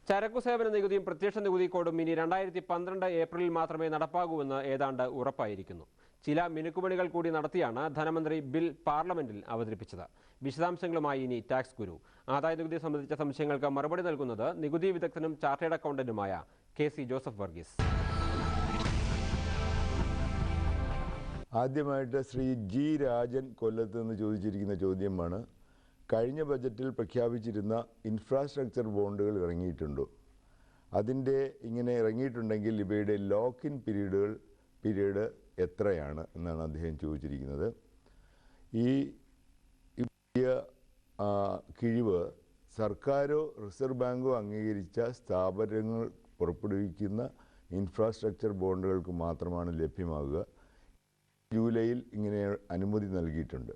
ചരക്കു സേവന നികുതിയും പ്രത്യക്ഷ നികുതി കോഡും ഇനി 2012 ഏപ്രിലിൽ മാത്രമേ നടപ്പാകൂവെന്ന് ഏതാണ്ട് ഉറപ്പായിരിക്കുന്നു. ചില മിനുക്കുപണികൾ കൂടി നടത്തിയാണ് ധനമന്ത്രി ബിൽ പാർലമെന്റിൽ അവതരിപ്പിച്ചത്. വിശദാംശങ്ങളുമായി ഇനി ടാക്സ് ഗുരു. ആദായനികുതി സംബന്ധിച്ച സംശയങ്ങൾക്ക് മറുപടി നൽകുന്നത് നികുതി വിദഗ്ധനും ചാർട്ടേഡ് അക്കൗണ്ടന്റുമായ KC ജോസഫ് വർഗീസ്. ആദ്യമായിട്ട് ശ്രീ G. രാജൻ കൊല്ലത്ത് നിന്ന് ചോദിച്ചിരിക്കുന്ന ചോദ്യമാണ്, കഴിഞ്ഞ ബജറ്റിൽ പ്രഖ്യാപിച്ചിരുന്ന ഇൻഫ്രാസ്ട്രക്ചർ ബോണ്ടുകൾ ഇറങ്ങിയിട്ടുണ്ടോ? അതിൻ്റെ ഇങ്ങനെ ഇറങ്ങിയിട്ടുണ്ടെങ്കിൽ ഇവയുടെ ലോക്ക് ഇൻ പീരീഡ് എത്രയാണ് എന്നാണ് അദ്ദേഹം ചോദിച്ചിരിക്കുന്നത്. ഈ പുതിയ കിഴിവ് സർക്കാരോ റിസർവ് ബാങ്കോ അംഗീകരിച്ച സ്ഥാപനങ്ങൾ പുറപ്പെടുവിക്കുന്ന ഇൻഫ്രാസ്ട്രക്ചർ ബോണ്ടുകൾക്ക് മാത്രമാണ് ലഭ്യമാകുക. ജൂലൈയിൽ ഇങ്ങനെ അനുമതി നൽകിയിട്ടുണ്ട്.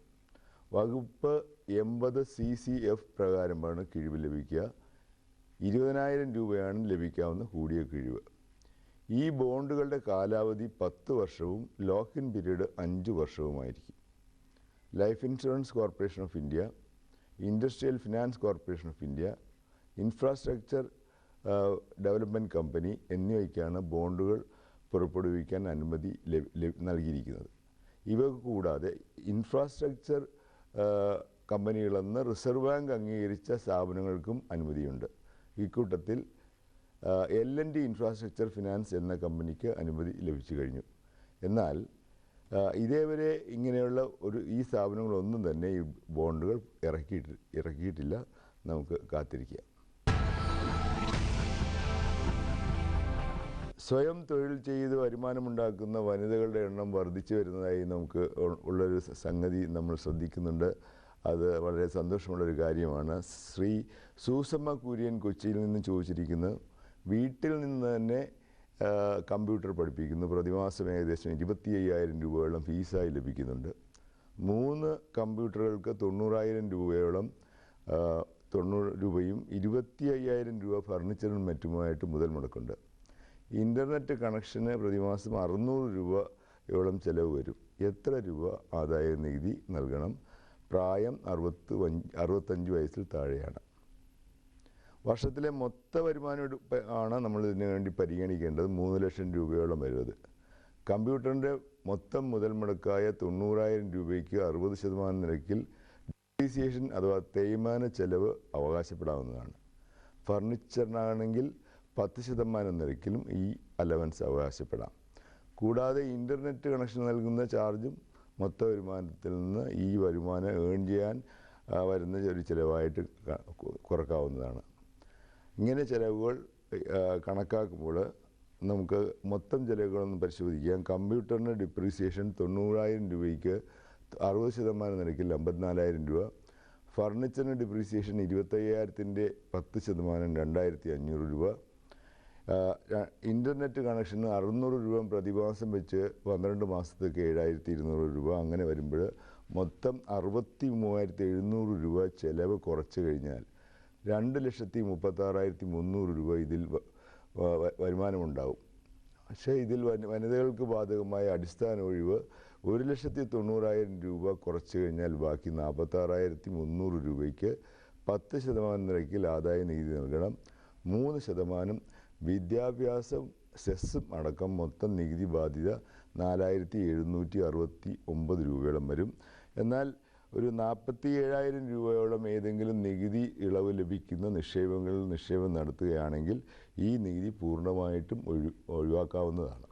വകുപ്പ് 80 CCF പ്രകാരമാണ് കിഴിവ് ലഭിക്കുക. 20,000 രൂപയാണ് ലഭിക്കാവുന്ന കൂടിയ കിഴിവ്. ഈ ബോണ്ടുകളുടെ കാലാവധി 10 വർഷവും ലോക്ക് ഇൻ പീരീഡ് 5 വർഷവുമായിരിക്കും. Life Insurance Corporation of India, Industrial Finance Corporation of India, Infrastructure Development Company എന്നിവയ്ക്കാണ് ബോണ്ടുകൾ പുറപ്പെടുവിക്കാൻ അനുമതി നൽകിയിരിക്കുന്നത്. ഇവ കൂടാതെ ഇൻഫ്രാസ്ട്രക്ചർ കമ്പനികളെന്ന് റിസർവ് ബാങ്ക് അംഗീകരിച്ച സ്ഥാപനങ്ങൾക്കും അനുമതിയുണ്ട്. ഇക്കൂട്ടത്തിൽ L&T ഇൻഫ്രാസ്ട്രക്ചർ ഫിനാൻസ് എന്ന കമ്പനിക്ക് അനുമതി ലഭിച്ചു കഴിഞ്ഞു. എന്നാൽ ഇതേവരെ ഇങ്ങനെയുള്ള ഈ സ്ഥാപനങ്ങളൊന്നും തന്നെ ഈ ബോണ്ടുകൾ ഇറക്കിയിട്ടില്ല. നമുക്ക് കാത്തിരിക്കാം. സ്വയം തൊഴിൽ ചെയ്ത് വരുമാനമുണ്ടാക്കുന്ന വനിതകളുടെ എണ്ണം വർദ്ധിച്ചു വരുന്നതായി നമുക്ക് ഉള്ളൊരു സംഗതി നമ്മൾ ശ്രദ്ധിക്കുന്നുണ്ട്. അത് വളരെ സന്തോഷമുള്ളൊരു കാര്യമാണ്. ശ്രീ സൂസമ്മ കുര്യൻ കൊച്ചിയിൽ നിന്ന് ചോദിച്ചിരിക്കുന്നത്, വീട്ടിൽ നിന്ന് തന്നെ കമ്പ്യൂട്ടർ പഠിപ്പിക്കുന്നു. പ്രതിമാസം ഏകദേശം 25,000 രൂപയോളം ഫീസായി ലഭിക്കുന്നുണ്ട്. 3 കമ്പ്യൂട്ടറുകൾക്ക് 90,000 രൂപയോളം 90 രൂപയും 25,000 രൂപ ഫർണിച്ചറും മറ്റുമായിട്ട് മുതൽ മുടക്കുണ്ട്. ഇൻ്റർനെറ്റ് കണക്ഷന് പ്രതിമാസം 600 രൂപയോളം ചിലവ് വരും. എത്ര രൂപ ആദായ നികുതി നൽകണം? പ്രായം 65 വയസ്സിൽ താഴെയാണ്. വർഷത്തിലെ മൊത്ത വരുമാനം ആണ് നമ്മൾ ഇതിനു വേണ്ടി പരിഗണിക്കേണ്ടത്. 3 ലക്ഷം രൂപയോളം വരുന്നത്. കമ്പ്യൂട്ടറിൻ്റെ മൊത്തം മുതൽ മുടക്കായ 90,000 രൂപയ്ക്ക് 60% നിരക്കിൽ ഡിപ്രീസിയേഷൻ അഥവാ തേയ്മാന ചെലവ് അവകാശപ്പെടാവുന്നതാണ്. ഫർണിച്ചറിനാണെങ്കിൽ 10% നിരക്കിലും ഈ അലവൻസ് അവകാശപ്പെടാം. കൂടാതെ ഇൻ്റർനെറ്റ് കണക്ഷൻ നൽകുന്ന ചാർജും മൊത്ത വരുമാനത്തിൽ നിന്ന് ഈ വരുമാനം ഏൺ ചെയ്യാൻ വരുന്ന ഒരു ചിലവായിട്ട് കുറക്കാവുന്നതാണ്. ഇങ്ങനെ ചിലവുകൾ കണക്കാക്കുമ്പോൾ നമുക്ക് മൊത്തം ചിലവുകളൊന്ന് പരിശോധിക്കാം. കമ്പ്യൂട്ടറിന് ഡിപ്രീസിയേഷൻ 90,000 രൂപയ്ക്ക് 60% നിരക്കിൽ 54,000 രൂപ. ഫർണിച്ചറിന് ഡിപ്രീസിയേഷൻ 25,000-ൻ്റെ 10% 2,500 രൂപ. ഇൻ്റർനെറ്റ് കണക്ഷന് 600 രൂപ പ്രതിമാസം വെച്ച് 12 മാസത്തേക്ക് 7,200 രൂപ. അങ്ങനെ വരുമ്പോൾ മൊത്തം 63,700 രൂപ ചിലവ് കുറച്ച് കഴിഞ്ഞാൽ 2,36,300 രൂപ ഇതിൽ വരുമാനമുണ്ടാവും. പക്ഷേ ഇതിൽ വനിതകൾക്ക് ബാധകമായ അടിസ്ഥാന ഒഴിവ് 1,90,000 രൂപ കുറച്ച് കഴിഞ്ഞാൽ ബാക്കി 46,300 രൂപയ്ക്ക് 10% നിരക്കിൽ ആദായ നികുതി നൽകണം. 3% വിദ്യാഭ്യാസം സെസ്സും അടക്കം മൊത്തം നികുതി ബാധ്യത 4,769 രൂപയോളം വരും. എന്നാൽ ഒരു 47,000 രൂപയോളം ഏതെങ്കിലും നികുതി ഇളവ് ലഭിക്കുന്ന നിക്ഷേപങ്ങളിൽ നിക്ഷേപം നടത്തുകയാണെങ്കിൽ ഈ നികുതി പൂർണ്ണമായിട്ടും ഒഴിവാക്കാവുന്നതാണ്.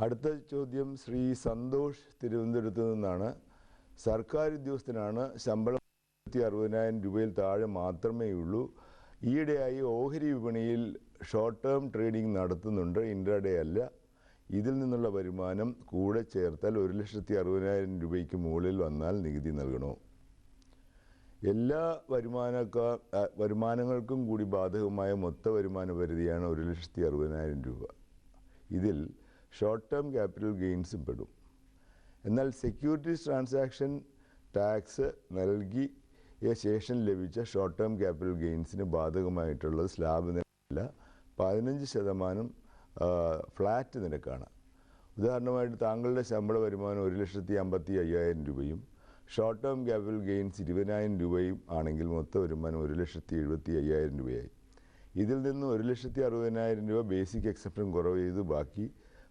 അടുത്ത ചോദ്യം ശ്രീ സന്തോഷ് തിരുവനന്തപുരത്ത് നിന്നാണ്. സർക്കാർ ഉദ്യോഗസ്ഥനാണ്. ശമ്പളം 60,000 രൂപയിൽ താഴെ മാത്രമേ ഉള്ളൂ. ഈയിടെയായി ഓഹരി വിപണിയിൽ ഷോർട്ട് ടേം ട്രേഡിംഗ് നടത്തുന്നുണ്ട്, ഇൻട്രാഡേ അല്ല. ഇതിൽ നിന്നുള്ള വരുമാനം കൂടെ ചേർത്താൽ 1,60,000 രൂപയ്ക്ക് മുകളിൽ വന്നാൽ നികുതി നൽകണോ? എല്ലാ വരുമാനങ്ങൾക്കും കൂടി ബാധകമായ മൊത്ത വരുമാന പരിധിയാണ് 1,60,000 രൂപ. ഇതിൽ ഷോർട്ട് ടേം ക്യാപിറ്റൽ ഗെയിൻസും പെടും. എന്നാൽ സെക്യൂരിറ്റീസ് ട്രാൻസാക്ഷൻ ടാക്സ് നൽകി ശേഷം ലഭിച്ച ഷോർട്ട് ടേം ക്യാപിറ്റൽ ഗെയിൻസിന് ബാധകമായിട്ടുള്ളത് സ്ലാബ് നിരക്കല്ല, 15% ഫ്ലാറ്റ് നിരക്കാണ്. ഉദാഹരണമായിട്ട് താങ്കളുടെ ശമ്പള വരുമാനം 1,55,000 രൂപയും ഷോർട്ട് ടേം ക്യാപിറ്റൽ ഗെയിൻസ് 20,000 രൂപയും ആണെങ്കിൽ മൊത്തം വരുമാനം 1,75,000 രൂപയായി. ഇതിൽ നിന്ന് 1,60,000 രൂപ ബേസിക് എക്സെപ്ഷൻ കുറവ് ചെയ്ത് ബാക്കി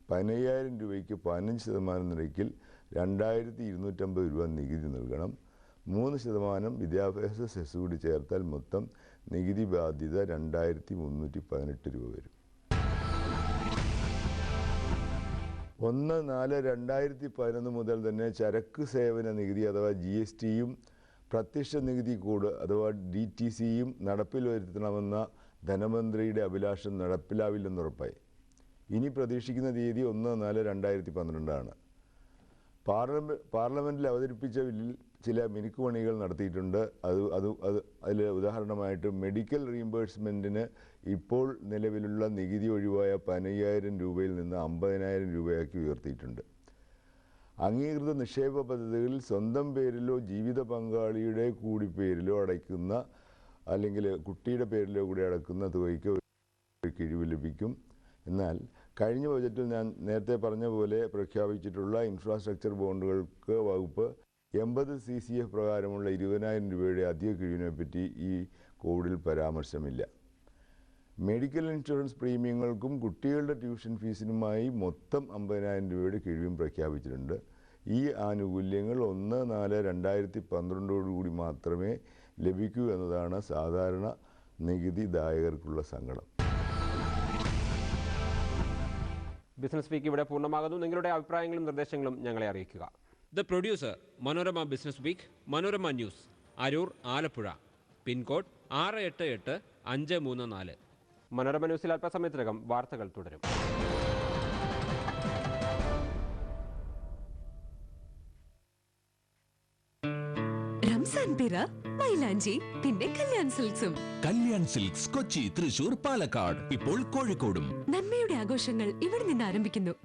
15,000 രൂപയ്ക്ക് 15% നിരക്കിൽ 2,250 രൂപ നികുതി നൽകണം. 3% വിദ്യാഭ്യാസ സെസ് കൂടി ചേർത്താൽ മൊത്തം നികുതി ബാധ്യത 2,318 രൂപ വരും. 1/4/2011 മുതൽ തന്നെ ചരക്ക് സേവന നികുതി അഥവാ GSTയും പ്രത്യക്ഷ നികുതി കോഡ് അഥവാ DTCയും നടപ്പിൽ വരുത്തണമെന്ന ധനമന്ത്രിയുടെ അഭിലാഷം നടപ്പിലാവില്ലെന്നുറപ്പായി. ഇനി പ്രതീക്ഷിക്കുന്ന തീയതി 1/4/2012 പാർലമെൻറ്റിൽ അവതരിപ്പിച്ച ബില്ലിൽ ചില മിനുക്കുപണികൾ നടത്തിയിട്ടുണ്ട്. അതിൽ ഉദാഹരണമായിട്ട് മെഡിക്കൽ റീഇംബേഴ്സ്മെൻറ്റിന് ഇപ്പോൾ നിലവിലുള്ള നികുതി ഒഴിവായ 15,000 രൂപയിൽ നിന്ന് 50,000 രൂപയാക്കി ഉയർത്തിയിട്ടുണ്ട്. അംഗീകൃത നിക്ഷേപ പദ്ധതികളിൽ സ്വന്തം പേരിലോ ജീവിത പങ്കാളിയുടെ കൂടി പേരിലോ അടയ്ക്കുന്ന അല്ലെങ്കിൽ കുട്ടിയുടെ പേരിലോ കൂടി അടയ്ക്കുന്ന തുകയ്ക്ക് കിഴിവ് ലഭിക്കും. എന്നാൽ കഴിഞ്ഞ ബജറ്റിൽ ഞാൻ നേരത്തെ പറഞ്ഞ പോലെ പ്രഖ്യാപിച്ചിട്ടുള്ള ഇൻഫ്രാസ്ട്രക്ചർ ബോണ്ടുകൾക്ക് വകുപ്പ് 80 CCF പ്രകാരമുള്ള 20,000 രൂപയുടെ അധിക കിഴിവിനെ പറ്റി ഈ കോഡിൽ പരാമർശമില്ല. മെഡിക്കൽ ഇൻഷുറൻസ് പ്രീമിയങ്ങൾക്കും കുട്ടികളുടെ ട്യൂഷൻ ഫീസിനുമായി മൊത്തം 50,000 രൂപയുടെ കിഴിവും പ്രഖ്യാപിച്ചിട്ടുണ്ട്. ഈ ആനുകൂല്യങ്ങൾ 1/4/2012 മാത്രമേ ലഭിക്കൂ എന്നതാണ് സാധാരണ നികുതിദായകർക്കുള്ള സങ്കടം. ബിസിനസ് വീക്ക് ഇവിടെ പൂർണ്ണമാകുന്നു. നിങ്ങളുടെ അഭിപ്രായങ്ങളും നിർദ്ദേശങ്ങളും ഞങ്ങളെ അറിയിക്കുക. The producer, Manorama Business Week, Manorama News, Arur, Alapura, pincode 688-534. Manorama ന്യൂസിൽ അല്പസമയത്തിനകം വാർത്തകൾ തുടരും. റംസാൻ പിറ മൈലാഞ്ചി പിന്നെ കല്യാൺ സിൽക്സും. കല്യാൺ സിൽക്സ് കൊച്ചി, തൃശൂർ, പാലക്കാട്, ഇപ്പോൾ കോഴിക്കോടും. നന്മയുടെ ആഘോഷങ്ങൾ ഇവിടെ നിന്ന് ആരംഭിക്കുന്നു.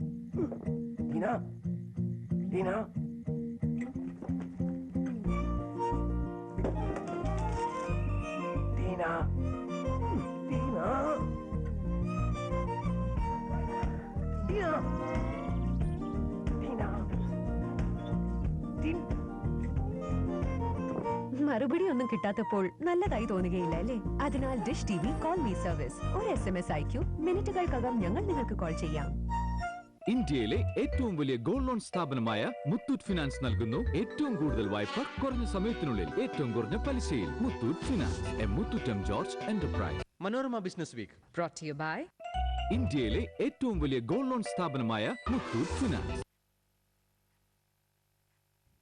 മറുപടി ഒന്നും കിട്ടാത്തപ്പോൾ നല്ലതായി തോന്നുകയില്ല അല്ലേ? അതിനാൽ dish TV call me service ഒരു SMS അയക്കൂ. മിനിറ്റുകൾക്കകം ഞങ്ങൾ നിങ്ങൾക്ക് കോൾ ചെയ്യാം. ഇന്ത്യയിലെ ഏറ്റവും വലിയ ഗോൾഡ് ലോൺ സ്ഥാപനമായ മുത്തൂറ്റ് ഫിനാൻസ് നൽകുന്നു ഏറ്റവും കൂടുതൽ വായ്പ കുറഞ്ഞ സമയത്തിനുള്ളിൽ ഏറ്റവും കുറഞ്ഞ പലിശയിൽ. Muthoot Finance, Muthoot George Enterprise. Manorama Business Week Brought to you by ഇന്ത്യയിലെ ഏറ്റവും വലിയ ഗോൾഡ് ലോൺ സ്ഥാപനമായ മുത്തൂറ്റ് ഫിനാൻസ്.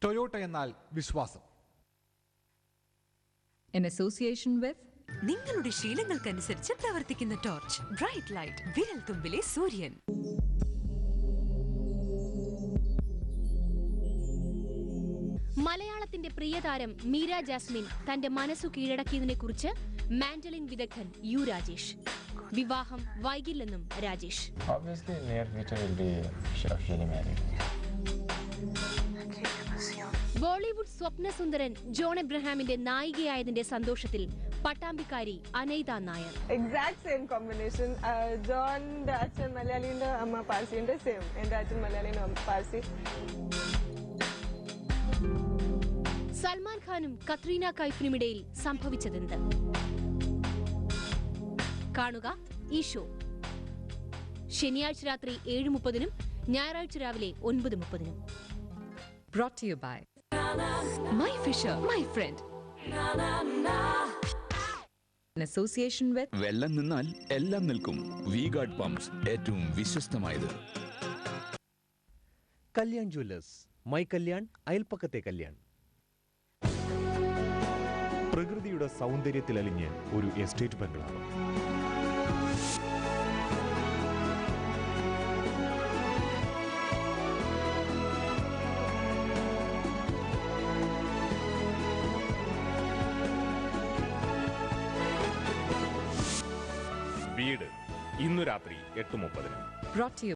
ടൊയോട്ട എന്നാൽ വിശ്വാസം. in association with നിങ്ങളുടെ ശീലങ്ങൾക്കനുസരിച്ച് പ്രവർത്തിക്കുന്ന ടോർച്ച് ബ്രൈറ്റ് ലൈറ്റ്, വിരൽ തുമ്പിലെ സൂര്യൻ. മലയാളത്തിന്റെ പ്രിയതാരം മീര ജാസ്മിൻ തന്റെ മനസ്സു കീഴടക്കിയതിനെ കുറിച്ച് മാൻഡലിൻ വിദഗ്ധൻ യു രാജേഷ്. വിവാഹം വൈകില്ലെന്നും രാജേഷ്. ബോളിവുഡ് സ്വപ്നസുന്ദരൻ ജോൺ എബ്രഹാമിന്റെ നായികയായതിന്റെ സന്തോഷത്തിൽ പട്ടാമ്പിക്കാരി Anaitha Nair. Exact same combination. ജോണിന്റെ അച്ഛൻ മലയാളിന്റെ അമ്മ പാർസിന്റെ സെയിം. എന്റെ അച്ഛൻ മലയാളിന്റെ അമ്മ പാർസി. സൽമാൻ ഖാനും കത്രീന കൈഫിനുമിടയിൽ സംഭവിച്ചതെന്ത്? കാണുക ഈ ഷോ ശനിയാഴ്ച രാത്രി 7:30-നും ഞായറാഴ്ച രാവിലെ 9:30-നും. Brought to you by My Fisher, my friend. In association with വെള്ളം നിന്നാൽ എല്ലാം നിൽക്കും. വി-ഗാർഡ് പമ്പ്സ്, ഏറ്റവും വിശ്വസ്തമായത്. കല്യാൺ ജ്വല്ലേഴ്സ്, മൈ കല്യാൺ, അയൽപ്പക്കത്തെ കല്യാൺ. പ്രകൃതിയുടെ സൗന്ദര്യത്തിലലിഞ്ഞ് ഒരു എസ്റ്റേറ്റ് ബംഗ്ലാവ്. വീട് ഇന്നു രാത്രി 8:30. Brought to you